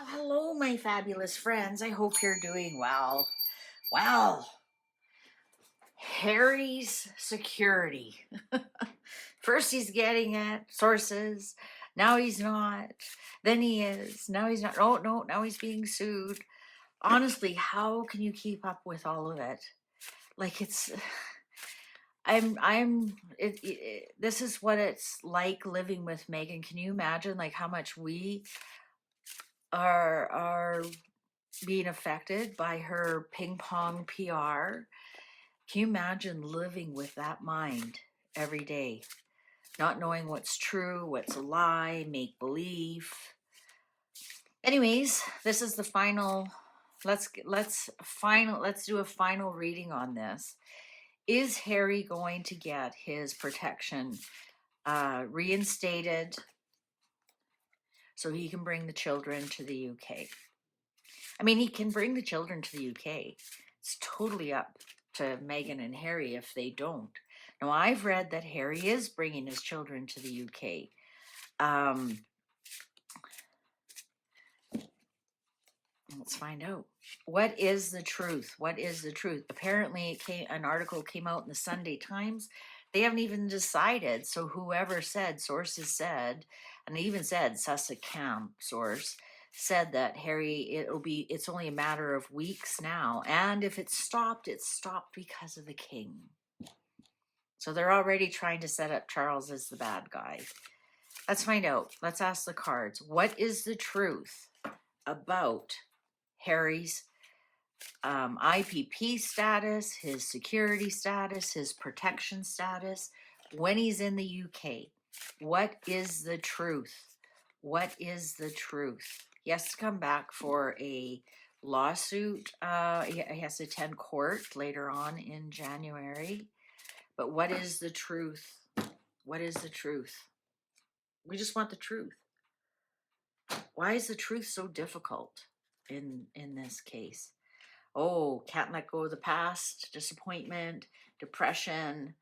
Hello, my fabulous friends. I hope you're doing well. Well, Harry's security. First he's getting it, sources. Now he's not. Then he is. Now he's not. Oh, no, now he's being sued. Honestly, how can you keep up with all of it? Like it's this is what it's like living with Megan. Can you imagine like how much we are being affected by her ping pong PR? Can you imagine living with that mind every day, not knowing what's true, what's a lie, make believe? Anyways, this is the final. Let's do a final reading on this. Is Harry going to get his protection reinstated so he can bring the children to the UK? I mean, he can bring the children to the UK. It's totally up to Meghan and Harry if they don't. Now, I've read that Harry is bringing his children to the UK. Let's find out. What is the truth? What is the truth? Apparently, an article came out in the Sunday Times. They haven't even decided. So whoever said, sources said, and they even said Sussex Camp source said that Harry, it's only a matter of weeks now. And if it's stopped because of the king. So they're already trying to set up Charles as the bad guy. Let's find out. Let's ask the cards. What is the truth about Harry's IPP status, his security status, his protection status when he's in the UK? What is the truth? What is the truth? He has to come back for a lawsuit. He has to attend court later on in January. But what is the truth? What is the truth? We just want the truth. Why is the truth so difficult in this case? Oh, can't let go of the past, disappointment, depression,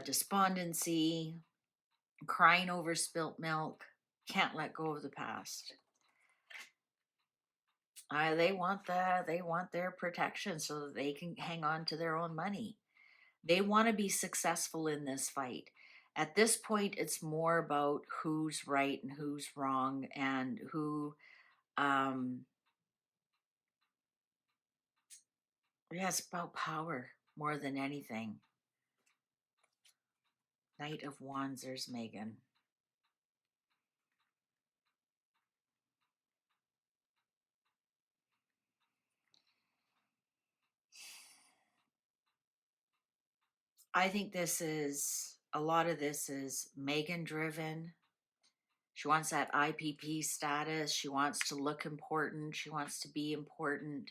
despondency, crying over spilt milk, can't let go of the past. They want their protection so that they can hang on to their own money. They want to be successful in this fight. At this point, it's more about who's right and who's wrong and who, it's about power more than anything. Knight of Wands, there's Megan. I think a lot of this is Megan driven. She wants that IPP status. She wants to look important. She wants to be important.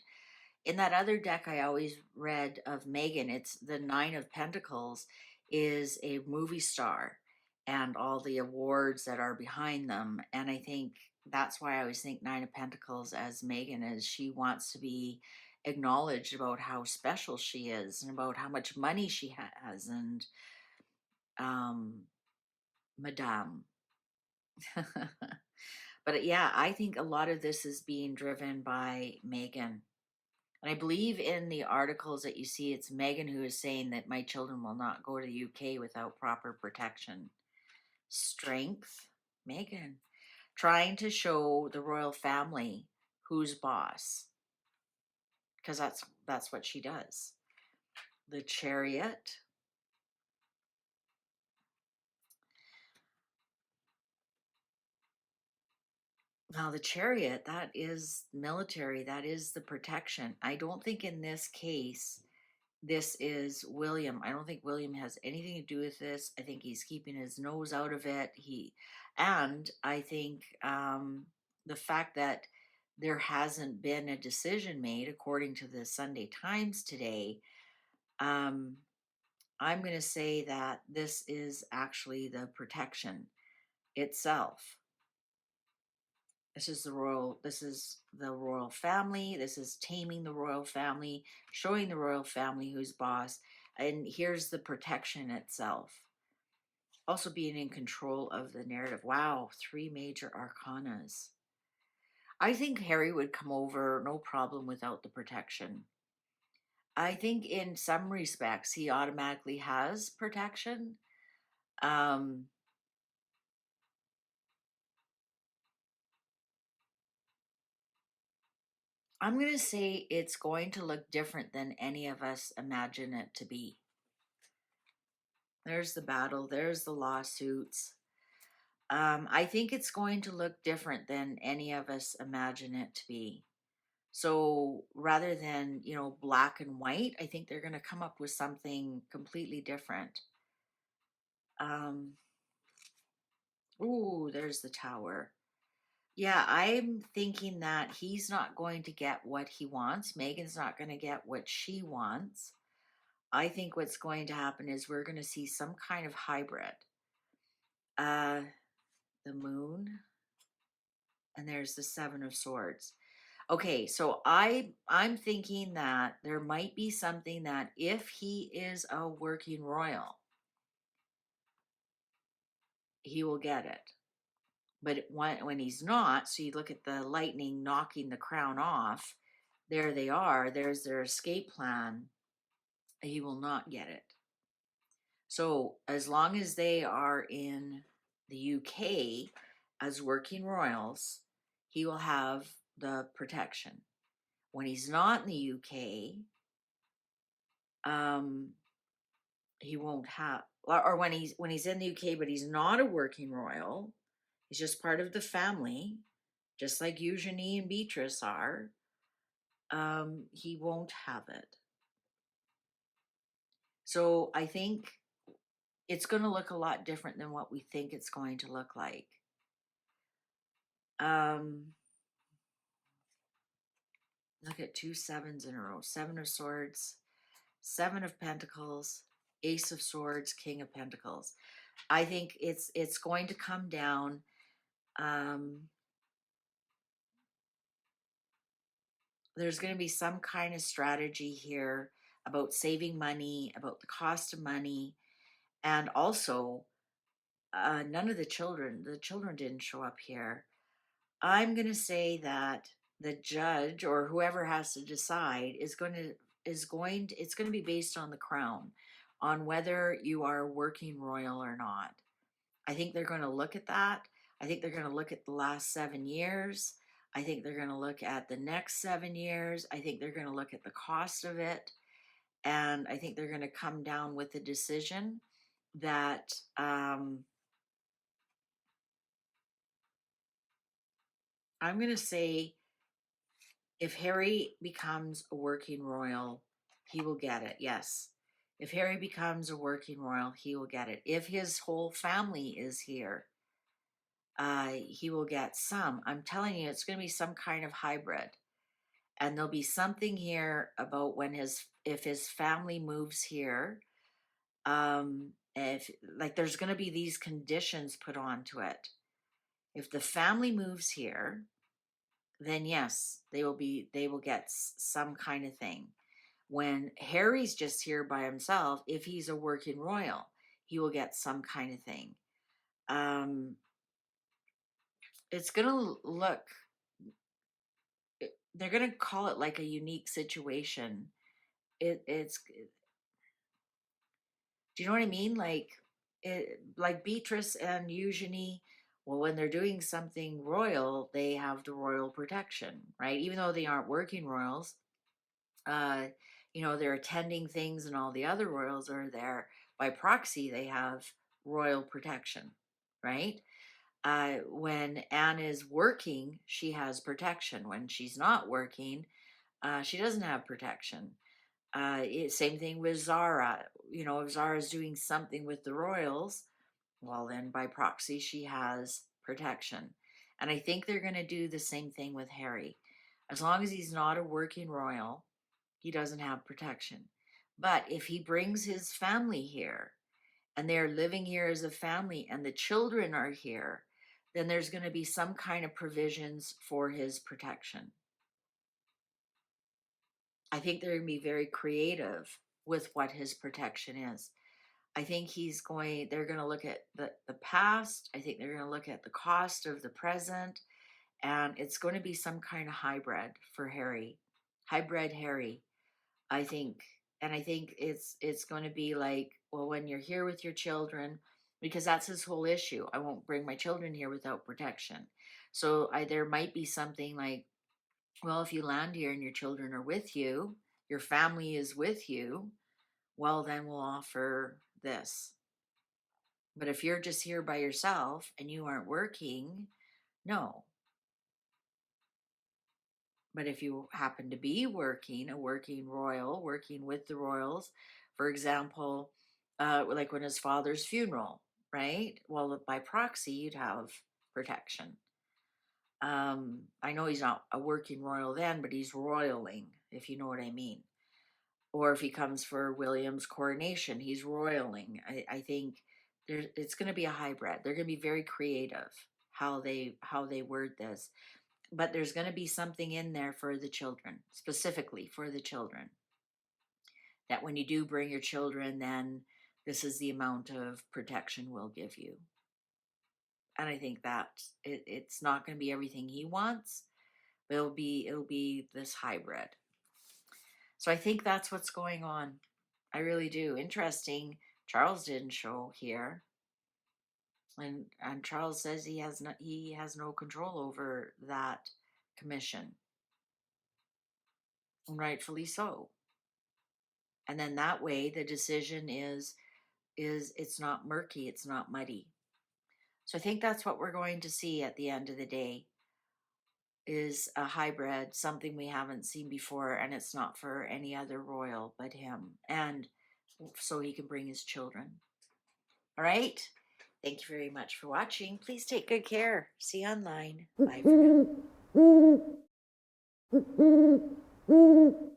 In that other deck I always read of Megan, it's the Nine of Pentacles is a movie star and all the awards that are behind them. And I think that's why I always think Nine of Pentacles as Megan is. She wants to be acknowledged about how special she is and about how much money she has and Madame. But yeah, I think a lot of this is being driven by Megan. And I believe in the articles that you see, it's Megan who is saying that my children will not go to the UK without proper protection. Strength, Megan. Trying to show the royal family who's boss. Because that's what she does. The Chariot. Now, the Chariot, that is military. That is the protection. I don't think in this case, this is William. I don't think William has anything to do with this. I think he's keeping his nose out of it. And I think the fact that there hasn't been a decision made, according to the Sunday Times today, I'm going to say that this is actually the protection itself. This is the royal family. This is taming the royal family, showing the royal family who's boss. And here's the protection itself. Also being in control of the narrative. Wow, 3 major arcanas. I think Harry would come over no problem without the protection. I think in some respects he automatically has protection. Um, I'm going to say it's going to look different than any of us imagine it to be. There's the battle, there's the lawsuits. I think it's going to look different than any of us imagine it to be. So rather than, black and white, I think they're going to come up with something completely different. Um, ooh, there's the tower. Yeah, I'm thinking that he's not going to get what he wants. Megan's not going to get what she wants. I think what's going to happen is we're going to see some kind of hybrid. Uh, the moon, and there's the seven of swords. Okay, so I'm thinking that there might be something that if he is a working royal, he will get it. But when he's not, so you look at the lightning knocking the crown off, there they are, there's their escape plan. He will not get it. So as long as they are in the UK as working royals, he will have the protection. When he's not in the UK, um, he won't have, or when he's in the UK, but he's not a working royal, he's just part of the family, just like Eugenie and Beatrice are. He won't have it. So I think it's going to look a lot different than what we think it's going to look like. Um, Look at two sevens in a row: Seven of Swords, Seven of Pentacles, Ace of Swords, King of Pentacles. I think it's going to come down. Um, there's going to be some kind of strategy here about saving money, about the cost of money, and also none of the children didn't show up here. I'm going to say that the judge or whoever has to decide it's going to be based on the crown, on whether you are working royal or not. I think they're going to look at that. I think they're going to look at the last 7 years. I think they're going to look at the next 7 years. I think they're going to look at the cost of it. And I think they're going to come down with a decision that I'm going to say if Harry becomes a working royal, he will get it. Yes. If Harry becomes a working royal, he will get it. If his whole family is here, he will get some. I'm telling you, it's going to be some kind of hybrid. And there'll be something here about if his family moves here. If like there's going to be these conditions put onto it. If the family moves here, then yes, they will get some kind of thing. When Harry's just here by himself, if he's a working royal, he will get some kind of thing. It's gonna look. They're gonna call it like a unique situation. It's. Do you know what I mean? Like Beatrice and Eugenie. Well, when they're doing something royal, they have the royal protection, right? Even though they aren't working royals, uh, they're attending things, and all the other royals are there by proxy. They have royal protection, right? When Anne is working, she has protection. When she's not working, she doesn't have protection. Same thing with Zara. If Zara's doing something with the royals, well, then by proxy, she has protection. And I think they're going to do the same thing with Harry. As long as he's not a working royal, he doesn't have protection. But if he brings his family here and they're living here as a family and the children are here, then there's going to be some kind of provisions for his protection. I think they're going to be very creative with what his protection is. I think they're going to look at the past. I think they're going to look at the cost of the present. and it's going to be some kind of hybrid for Harry. Hybrid Harry, I think. And I think it's going to be like, well, when you're here with your children, because that's his whole issue. I won't bring my children here without protection. So there might be something like, well, if you land here and your children are with you, your family is with you, well, then we'll offer this. But if you're just here by yourself and you aren't working, no. But if you happen to be working, a working royal, working with the royals, for example, like when his father's funeral, right? Well, by proxy, you'd have protection. I know he's not a working royal then, but he's royaling, if you know what I mean. Or if he comes for William's coronation, he's royaling. I think it's going to be a hybrid. They're going to be very creative how they word this, but there's going to be something in there for the children, specifically for the children, that when you do bring your children, then this is the amount of protection we'll give you. And I think that it's not going to be everything he wants, but it'll be this hybrid. So I think that's what's going on. I really do. Interesting. Charles didn't show here. And Charles says he has no control over that commission. And rightfully so. And then that way the decision is it's not murky, it's not muddy. So I think that's what we're going to see at the end of the day, is a hybrid, something we haven't seen before, and it's not for any other royal but him, and so he can bring his children. All right. Thank you very much for watching. Please take good care. See you online. Bye for now.